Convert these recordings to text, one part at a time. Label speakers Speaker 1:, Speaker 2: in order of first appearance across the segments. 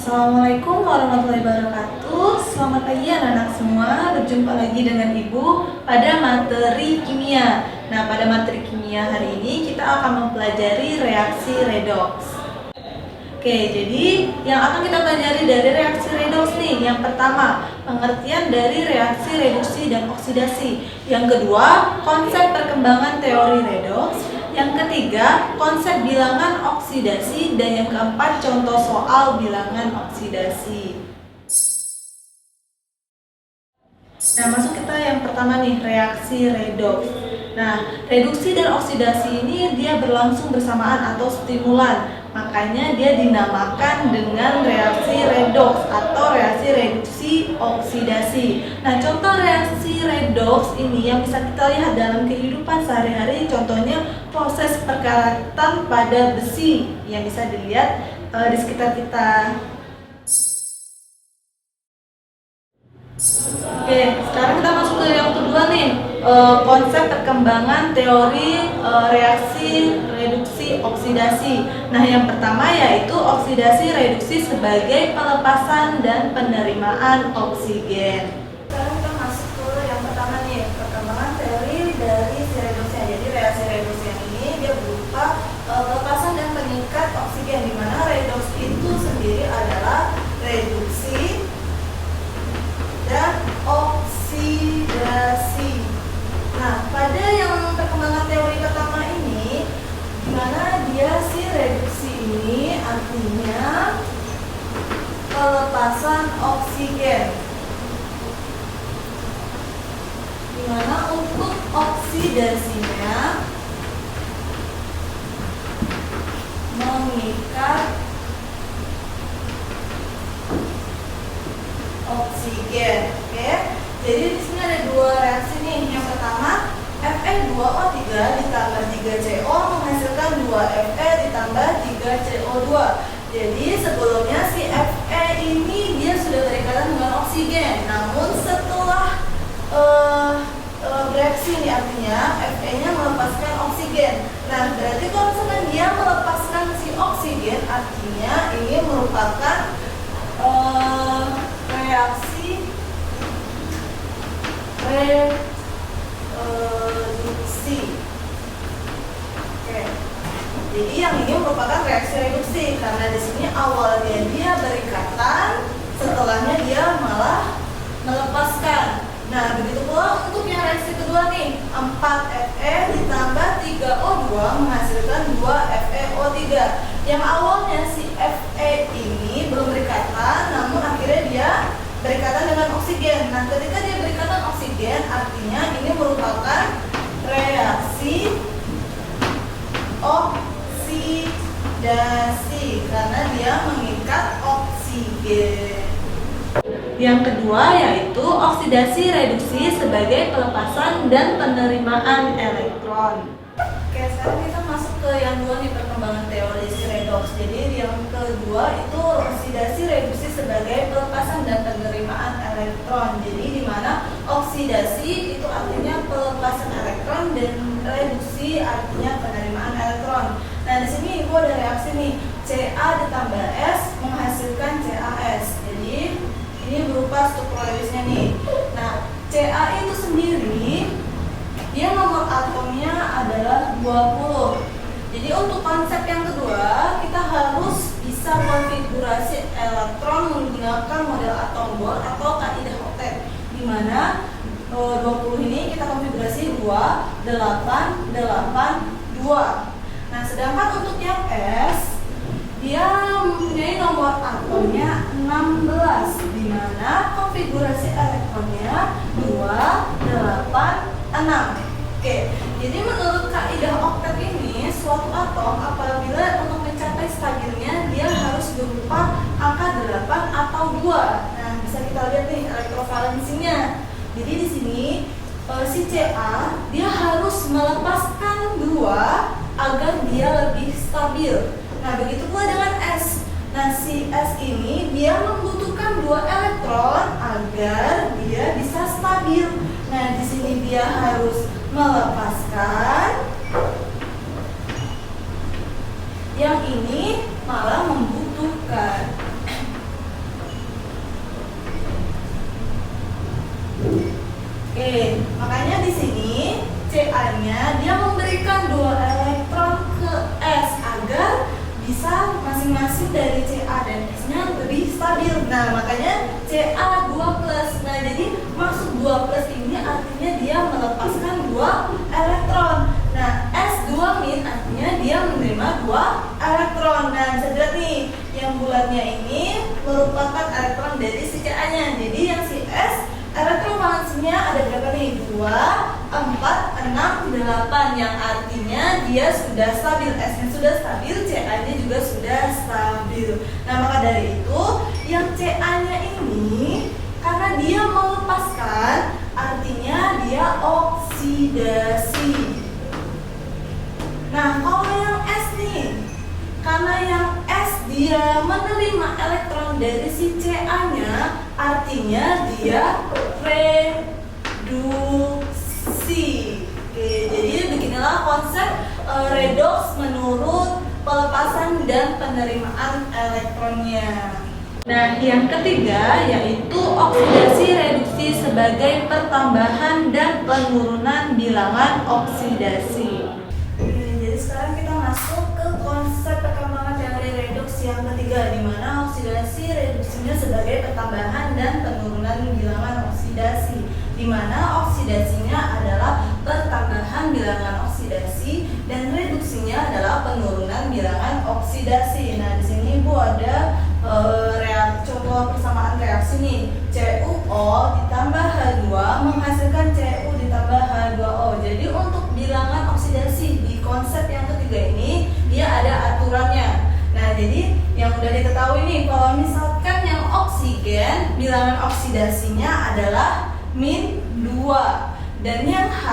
Speaker 1: Assalamualaikum warahmatullahi wabarakatuh. Selamat pagi anak-anak semua. Berjumpa lagi dengan Ibu pada materi kimia. Nah, pada materi kimia hari ini kita akan mempelajari reaksi redoks. Oke, jadi yang akan kita pelajari dari reaksi redoks nih, yang pertama, pengertian dari reaksi reduksi dan oksidasi. Yang kedua, konsep perkembangan teori redoks. Yang ketiga, konsep bilangan oksidasi. Dan yang keempat, contoh soal bilangan oksidasi. Nah, masuk kita yang pertama nih, reaksi redoks. Nah, reduksi dan oksidasi ini dia berlangsung bersamaan atau stimulan. Makanya dia dinamakan dengan reaksi redoks atau reaksi reduksi oksidasi. Nah, contoh reaksi redoks ini yang bisa kita lihat dalam kehidupan sehari-hari, contohnya proses perkaratan pada besi yang bisa dilihat di sekitar kita. Oke, sekarang kita masuk ke yang kedua nih, konsep perkembangan teori reaksi reduksi oksidasi. Nah, yang pertama yaitu oksidasi reduksi sebagai pelepasan dan penerimaan oksigen. Sekarang kita masuk ke yang pertama nih, perkembangan teori dari si reduksnya. Jadi reaksi reduksi yang ini dia berupa pelepasan dan pengikat oksigen, di mana redoks itu sendiri adalah reduksi dan oksidasi. Nah, pada yang perkembangan teori pertama ini, di mana dia si reduksi ini artinya pelepasan oksigen. Di mana untuk oksidasinya mengikat oksigen. Oke. Jadi di sini ada dua reaksi nih. Yang pertama, Fe2O3 ditambah 3CO menghasilkan 2Fe ditambah 3CO2. Jadi sebelumnya si Fe ini dia sudah berikatan dengan oksigen. Namun setelah bereaksi ini artinya Fe-nya melepaskan oksigen. Nah, berarti kalau misalkan dia melepaskan si oksigen, artinya ini merupakan reaksi reduksi. Oke. Jadi yang ini merupakan reaksi reduksi karena di sini awalnya dia berikatan, setelahnya dia malah melepaskan. Nah, begitu pula untuk yang reaksi kedua nih, 4Fe ditambah 3O2 menghasilkan 2FeO3. Yang awalnya si Fe ini belum berikatan, namun akhirnya dia berikatan dengan oksigen. Nah, ketika dia berikatan oksigen, artinya ini merupakan reaksi oksidasi karena dia mengikat oksigen. Yang kedua yaitu oksidasi reduksi sebagai pelepasan dan penerimaan elektron. Oke, sekarang kita masuk ke yang dua nih, perkembangan teori si redoks. Jadi yang kedua itu oksidasi reduksi sebagai pelepasan dan penerimaan elektron. Jadi di mana oksidasi itu artinya pelepasan elektron dan reduksi artinya penerimaan elektron. Nah, di sini Ibu ada reaksi nih, Ca ditambah S menghasilkan CaS. Jadi ini berupa struktur reduksinya nih. Nah, Ca itu sendiri dia nomor atomnya adalah 20. Jadi untuk konsep yang kedua, kita harus bisa konfigurasi elektron menggunakan model atom Bohr atau kaidah oktet, di mana 20 ini kita konfigurasi 2, 8, 8, 2. Nah, sedangkan untuk yang S, dia mempunyai nomor atomnya 16, di mana konfigurasi elektronnya 2, 8, 6. Oke, jadi menurut kaidah oktet ini, suatu atom apabila untuk mencapai stabilnya dia harus berupa angka 8 atau 2. Nah, bisa kita lihat nih elektrovalensinya. Jadi di sini si Ca dia harus melepaskan 2 agar dia lebih stabil. Nah, begitu pula dengan S. Nah, si S ini dia membutuhkan 2 elektron agar dia bisa stabil. Nah, di sini dia harus melepaskan, yang ini malah membutuhkan. Ca-nya dia memberikan 2 elektron ke S agar bisa masing-masing dari Ca dan S-nya lebih stabil. Nah, makanya Ca 2+. Nah, jadi maksud 2+ ini artinya dia melepaskan 2 elektron. Nah, S2- artinya dia menerima 2 elektron. Nah, bisa dilihat nih, yang bulatnya ini merupakan elektron dari si Ca-nya. Jadi yang si S, elektron valensinya ada berapa nih? 2, 4, 6, 8. Yang artinya dia sudah stabil. S-nya sudah stabil, Ca-nya juga sudah stabil. Nah, maka dari itu yang Ca-nya ini karena dia melepaskan, artinya dia oksidasi. Nah, kalau yang S nih, karena yang S dia menerima elektron dari si Ca-nya, artinya dia reduksi. Oke, jadi beginilah konsep redoks menurut pelepasan dan penerimaan elektronnya. Nah, yang ketiga yaitu oksidasi reduksi sebagai pertambahan dan penurunan bilangan oksidasi. Jadi sekarang kita masuk ke konsep perkembangan teori reduksi yang ketiga, di mana oksidasi reduksinya sebagai pertambahan dan penurunan bilangan oksidasi, di mana oksidasinya adalah pertambahan bilangan oksidasi dan reduksinya adalah penurunan bilangan oksidasi. Nah, di sini Ibu ada contoh persamaan reaksi nih. CuO ditambah H2 menghasilkan Cu ditambah H2O. Jadi untuk bilangan oksidasi di konsep yang ketiga ini dia ada aturannya. Nah, jadi yang udah diketahui nih, kalau misalkan yang oksigen bilangan oksidasinya adalah -2 dan yang H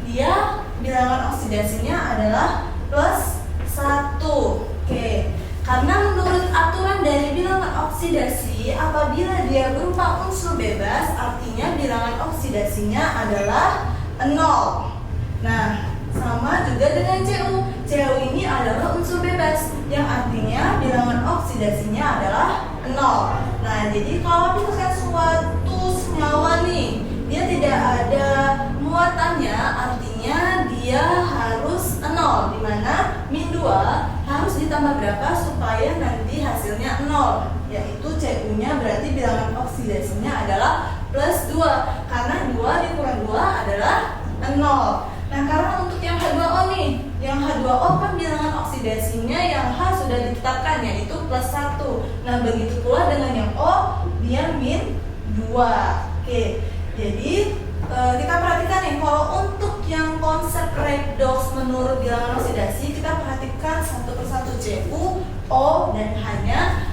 Speaker 1: dia bilangan oksidasinya adalah +1. Oke. Karena menurut aturan dari bilangan oksidasi, apabila dia berupa unsur bebas, artinya bilangan oksidasinya adalah 0. Nah, sama juga dengan Cu. Cu ini adalah unsur bebas, yang artinya bilangan oksidasinya adalah 0. Nah, jadi kalau misalkan suatu senyawa nih, dia tidak ada muatannya, artinya dia harus 0, dimana -2 harus ditambah berapa supaya nanti hasilnya 0, yaitu Cu-nya berarti bilangan oksidasinya adalah +2, karena 2 dikurang 2 adalah 0. Nah, karena untuk yang H2O nih, yang H2O kan bilangan oksidasinya yang H sudah ditetapkan yaitu +1. Nah, begitu pula dengan yang O, dia -2. Oke, jadi kita perhatikan nih, kalau untuk yang konsep redoks menurut bilangan oksidasi, kita perhatikan satu persatu Cu, O, dan H-nya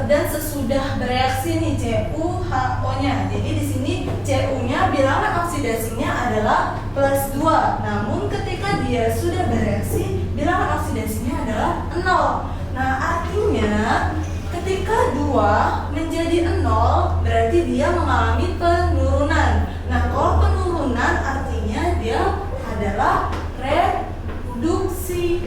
Speaker 1: dan sesudah bereaksi nih CuHO-nya. Jadi di sini Cu-nya bilangan oksidasinya adalah +2. Namun ketika dia sudah bereaksi, bilangan oksidasinya adalah 0. Nah, artinya ketika 2 menjadi 0, berarti dia mengalami penurunan. Nah, kalau penurunan artinya dia adalah reduksi.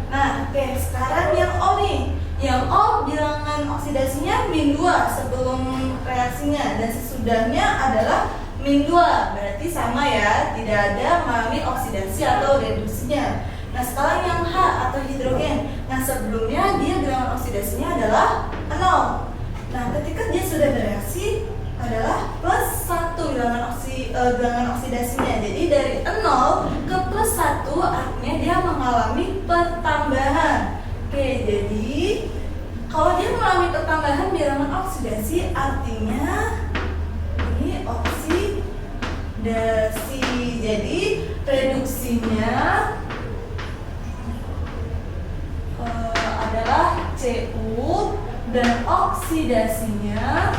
Speaker 1: Nah, oke, sekarang yang O nih. Yang O bilangan oksidasinya -2 sebelum reaksinya dan sesudahnya adalah -2. Berarti sama ya, tidak ada mengalami oksidasi atau reduksinya. Nah, sekarang yang H atau hidrogen. Nah, sebelumnya dia bilangan oksidasinya adalah 0. Nah, ketika dia sudah bereaksi adalah +1 bilangan oksidasinya. Jadi dari 0 ke +1 artinya dia mengalami pertambahan. Oke, jadi kalau dia mengalami pertambahan bilangan oksidasi artinya ini oksidasi. Jadi reduksinya adalah Cu dan oksidasinya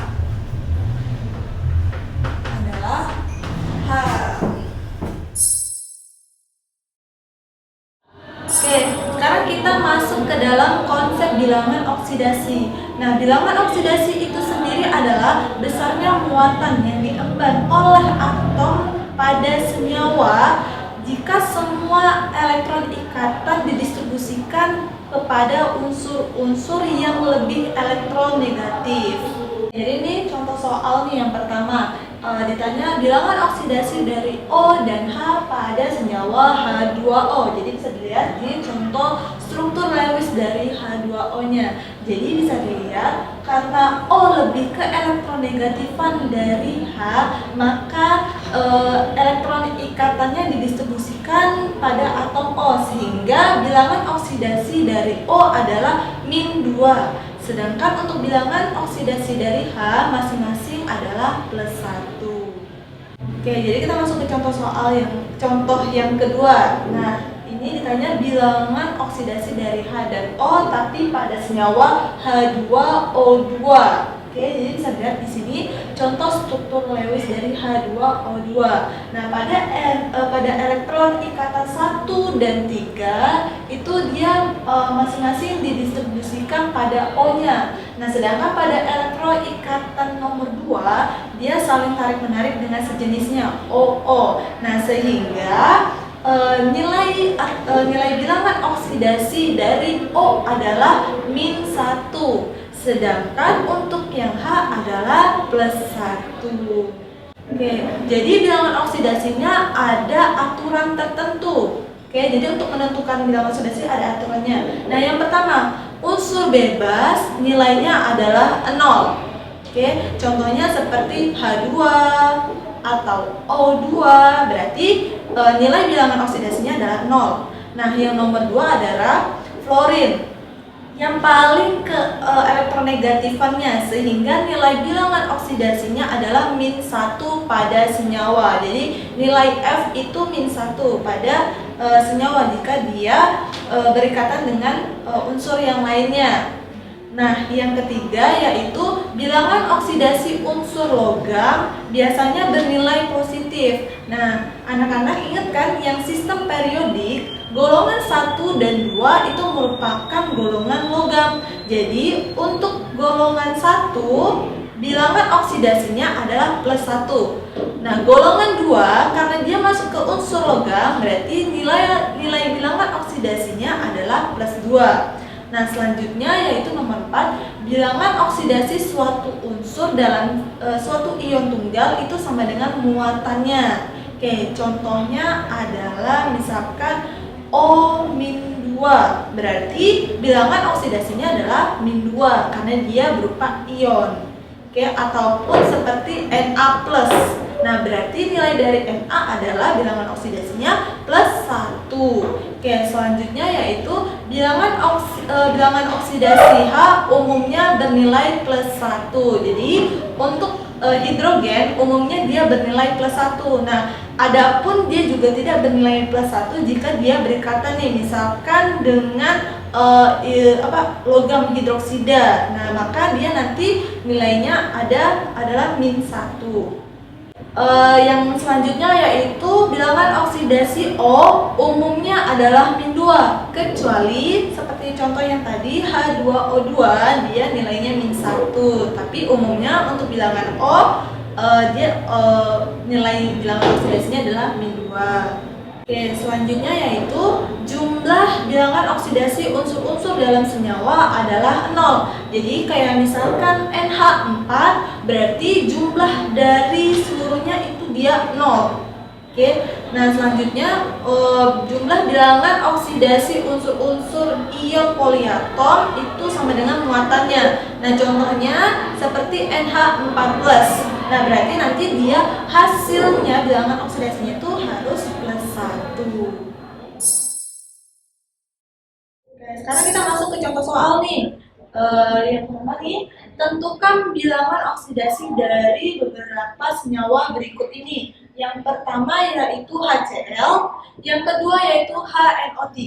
Speaker 1: adalah H. Oke, sekarang kita masuk ke dalam konsep bilangan oksidasi. Nah, bilangan oksidasi itu sendiri adalah besarnya muatan yang diemban oleh atom pada senyawa jika semua elektron ikatan didistribusikan kepada unsur-unsur yang lebih elektronegatif. Jadi ini contoh soal nih yang pertama. ditanya bilangan oksidasi dari O dan H pada senyawa H2O. Jadi bisa dilihat di contoh struktur Lewis dari H2O-nya. Jadi bisa dilihat karena O lebih ke elektronegatifan dari H, maka elektron ikatannya didistribusikan pada atom O, sehingga bilangan oksidasi dari O adalah -2. Sedangkan untuk bilangan oksidasi dari H masing-masing adalah +1. Oke, jadi kita masuk ke contoh yang kedua. Nah, ini ditanya bilangan oksidasi dari H dan O tapi pada senyawa H2O2. Oke, jadi bisa dilihat di sini contoh struktur Lewis dari H2O2. Nah, pada elektron ikatan 1 dan 3 itu dia masing-masing didistribusikan pada O-nya. Nah, sedangkan pada elektron ikatan nomor 2 dia saling tarik-menarik dengan sejenisnya OO. Nah, sehingga nilai bilangan oksidasi dari O adalah -1. Sedangkan untuk yang H adalah +1. Oke, jadi bilangan oksidasinya ada aturan tertentu. Oke, jadi untuk menentukan bilangan oksidasi ada aturannya. Nah, yang pertama, unsur bebas nilainya adalah 0. Oke, contohnya seperti H2 atau O2, berarti nilai bilangan oksidasinya adalah 0. Nah, yang nomor 2 adalah fluorin, yang paling ke elektronegatifannya, sehingga nilai bilangan oksidasinya adalah -1 pada senyawa. Jadi nilai F itu -1 pada senyawa jika dia berikatan dengan unsur yang lainnya. Nah, yang ketiga yaitu bilangan oksidasi unsur logam biasanya bernilai positif. Nah, anak-anak ingat kan yang sistem periodik golongan 1 dan 2 itu merupakan golongan logam. Jadi, untuk golongan 1 bilangan oksidasinya adalah +1. Nah, golongan 2 karena dia masuk ke unsur logam berarti nilai bilangan oksidasinya adalah +2. Nah, selanjutnya yaitu nomor 4, bilangan oksidasi suatu unsur dalam suatu ion tunggal itu sama dengan muatannya. Oke, contohnya adalah misalkan O-2, berarti bilangan oksidasinya adalah -2 karena dia berupa ion. Oke, ataupun seperti Na+. Nah, berarti nilai dari Na adalah bilangan oksidasinya +1. Oke, selanjutnya yaitu bilangan oksidasi H umumnya bernilai +1. Jadi, untuk hidrogen umumnya dia bernilai +1. Nah, adapun dia juga tidak bernilai +1 jika dia berikatan nih misalkan dengan logam hidroksida. Nah, maka dia nanti nilainya adalah -1. Yang selanjutnya yaitu bilangan oksidasi O umumnya adalah -2, kecuali seperti contoh yang tadi H2O2 dia nilainya -1, tapi umumnya untuk bilangan O dia nilai bilangan oksidasinya adalah -2. Oke, selanjutnya yaitu jumlah bilangan oksidasi unsur-unsur dalam senyawa adalah 0. Jadi kayak misalkan NH4 berarti jumlah dari seluruhnya itu dia 0. Oke, nah selanjutnya jumlah bilangan oksidasi unsur-unsur ion poliatom itu sama dengan muatannya. Nah, contohnya seperti NH4+. Nah, berarti nanti dia hasilnya bilangan oksidasinya itu harus +1. Oke, sekarang kita masuk ke contoh soal nih. Yang pertama nih, tentukan bilangan oksidasi dari beberapa senyawa berikut ini. Yang pertama yaitu HCl, yang kedua yaitu HNO3,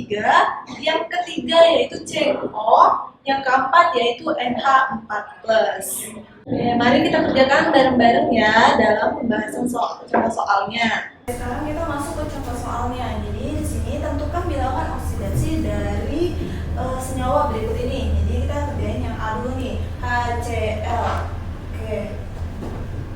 Speaker 1: yang ketiga yaitu CO, yang keempat yaitu NH4+. Oke, mari kita kerjakan bareng-bareng ya dalam pembahasan contoh soalnya. Sekarang kita masuk ke contoh soalnya. Jadi di sini tentukan bilangan oksidasi dari senyawa berikut ini. Jadi kita kerjain yang A dulu nih, HCl. Oke.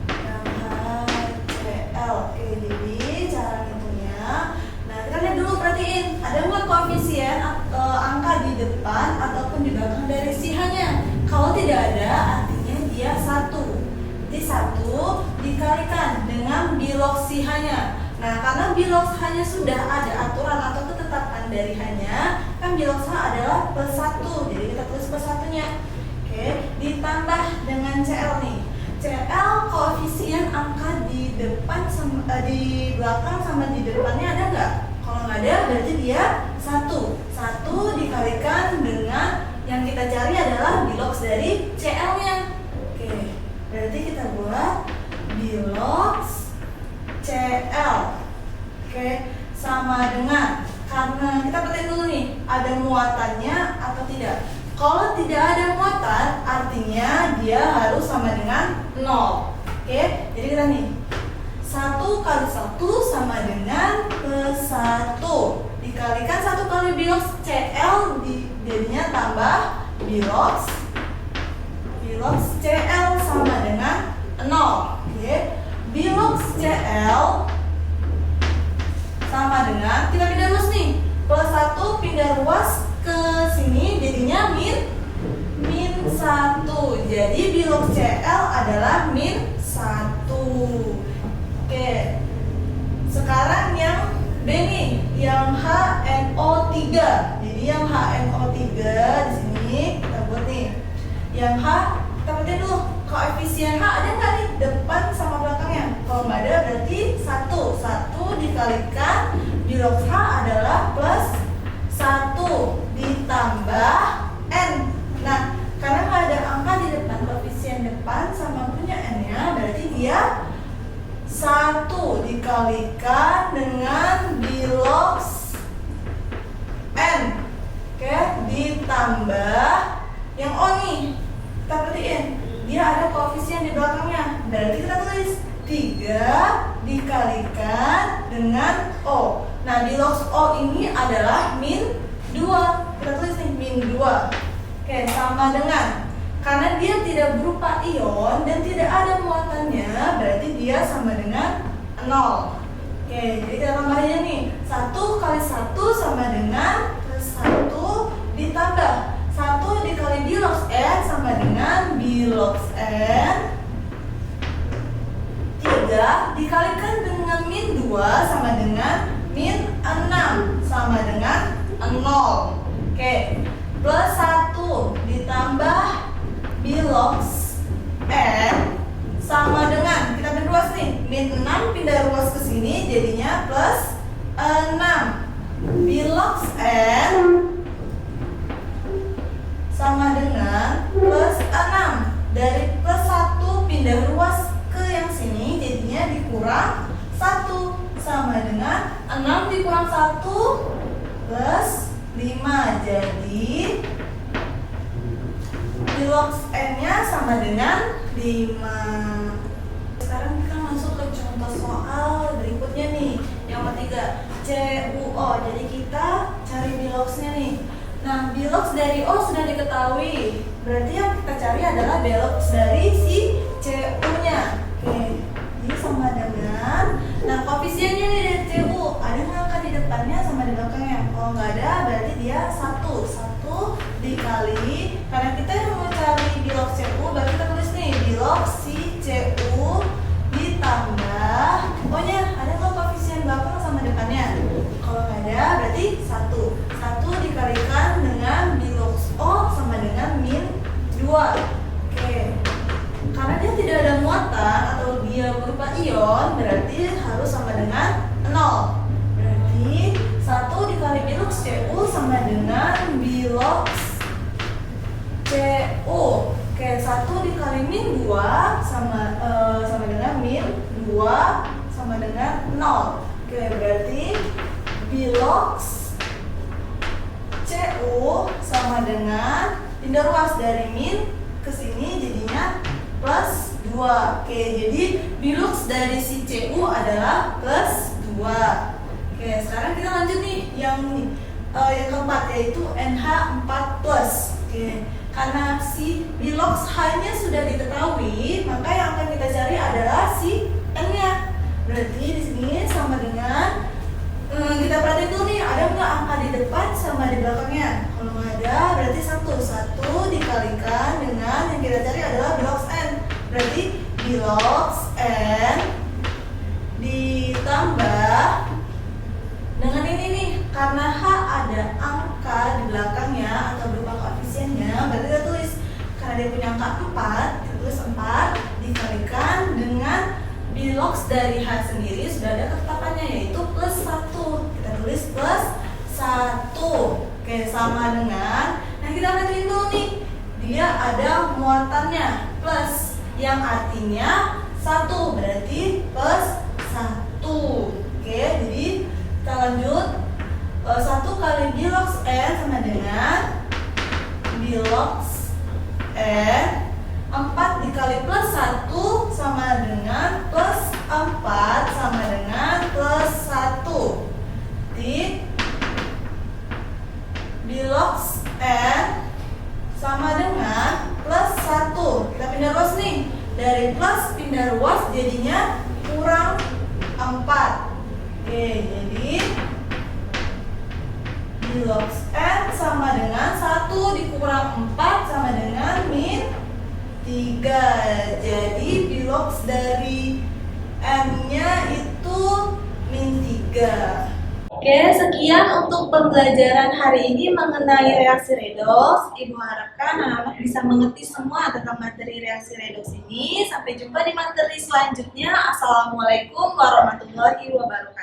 Speaker 1: Yang HCl. Oke, jadi cara ngitungnya. Nah, kita lihat dulu, perhatiin ada nggak koefisien angka di depan ataupun di belakang dari si H-nya. Kalau tidak ada, artinya dia 1. Jadi 1 dikali dikalikan dengan bilox si H-nya. Nah, karena bilox H-nya sudah ada aturan atau ketetapan dari H-nya, kan bilox H adalah plus 1. Jadi kita tulis plus 1-nya. Oke, ditambah dengan CL nih. CL koefisien angka di depan sama di belakang sama di depannya ada nggak? Kalau nggak ada berarti dia 1. 1 dikalikan dengan yang kita cari adalah bilox dari CL-nya. Oke, berarti kita buat bilox CL. Oke, sama dengan, karena kita perhatiin dulu nih, ada muatannya atau tidak. Kalau tidak ada muatan, artinya dia harus sama dengan 0. Oke, jadi kita nih 1 kali 1 sama dengan plus 1 dikalikan 1 kali bilox CL jadinya tambah bilox CL sama dengan 0. Oke, bilox CL sama dengan, kita pindah ruas nih, plus 1 pindah ruas ke sini jadinya min 1. Jadi bilox CL adalah min 1. Oke, sekarang yang B nih, yang HNO3. Jadi yang HNO3 di sini kita buat nih. Yang H, kita perhatiin dulu, koefisien H ada nggak nih depan sama belakangnya? Kalau nggak ada berarti 1. 1 dikalikan bilox H adalah plus 1 ditambah N. Nah, karena nggak ada angka di depan, koefisien depan sama punya N-nya, berarti dia 1 dikalikan dengan bilox N. Oke, ditambah yang O nih. Kita perhatiin, dia ada koefisien di belakangnya. Berarti kita tulis 3 dikalikan dengan O. Nah, bilox O ini adalah min 2. Kita tulis nih, min 2. Oke, sama dengan, karena dia tidak berupa ion dan tidak ada muatannya, berarti dia sama dengan 0. Oke, jadi kita tambahin nih, 1 kali 1 sama dengan plus 1 ditambah 1 dikali bilox N sama dengan bilox N. 3 dikalikan dengan min 2 sama dengan min 6 sama dengan 0. Oke, plus 1 ditambah bilox N sama dengan, kita pindah ruas nih, min 6 pindah ruas ke sini jadinya plus 6. Bilox N sama dengan plus 6. Dari plus 1 pindah ruas ke yang sini jadinya dikurang 1 sama dengan 6 dikurang 1 plus 5. Jadi bilox N-nya sama dengan 5. Sekarang kita masuk ke contoh soal berikutnya nih, yang ketiga, CuO. Jadi kita cari biloxnya nih. Nah, bilox dari O sudah diketahui, berarti yang kita cari adalah bilox dari si Cu-nya. Oke, jadi sama dengan, nah koefisiennya nih dari Cu, ada nggak angka di depannya sama di belakangnya? Kalau nggak ada, berarti dia 1 dikali, karena kita yang mau cari bilox Cu, berarti kita tulis nih, bilox si Cu ditambah O-nya, ada nggak koefisien belakang sama depannya? Kalau nggak ada, berarti 1 dikalikan dengan bilox O sama dengan min 2. Oke, karena dia tidak ada muatan atau dia berupa ion, berarti harus sama dengan 0. Berarti 1 dikali bilox Cu sama dengan bilox Cu. Oke, 1 dikali min 2 sama dengan min 2 sama dengan 0. Oke, berarti bilox Cu sama dengan, pindah ruas dari min ke sini jadinya plus 2. Oke, jadi bilox dari si Cu adalah plus 2. Oke, sekarang kita lanjut nih yang keempat, yaitu NH4+. Oke, karena si bilox H-nya sudah diketahui, maka yang akan kita cari adalah si N-nya. Berarti di sini sama dengan, kita perhatiin dulu nih, ada nggak angka di depan sama di belakangnya? Kalau nggak ada, berarti 1 dikalikan dengan yang kita cari adalah bilox N. Berarti bilox N Dia punya angka 4, kita tulis 4 dikalikan dengan bilox dari H sendiri sudah ada ketetapannya yaitu plus 1. Kita tulis plus 1. Oke, sama dengan, nah kita lihat dulu nih, dia ada muatannya plus, yang artinya 1, berarti plus 1. Oke, jadi kita lanjut. 1 kali bilox N sama dengan bilox N. 4 dikali plus 1 sama dengan plus 4 sama dengan plus 1. Di bilox N sama dengan plus 1. Kita pindah ruas nih. Dari plus pindah ruas jadinya kurang 4. Oke, jadi bilox N sama dengan 1 dikurang 4 sama dengan min 3. Jadi bilox dari N-nya itu min 3. Oke, sekian untuk pembelajaran hari ini mengenai reaksi redoks. Ibu harapkan anak-anak bisa mengerti semua tentang materi reaksi redoks ini. Sampai jumpa di materi selanjutnya. Assalamualaikum warahmatullahi wabarakatuh.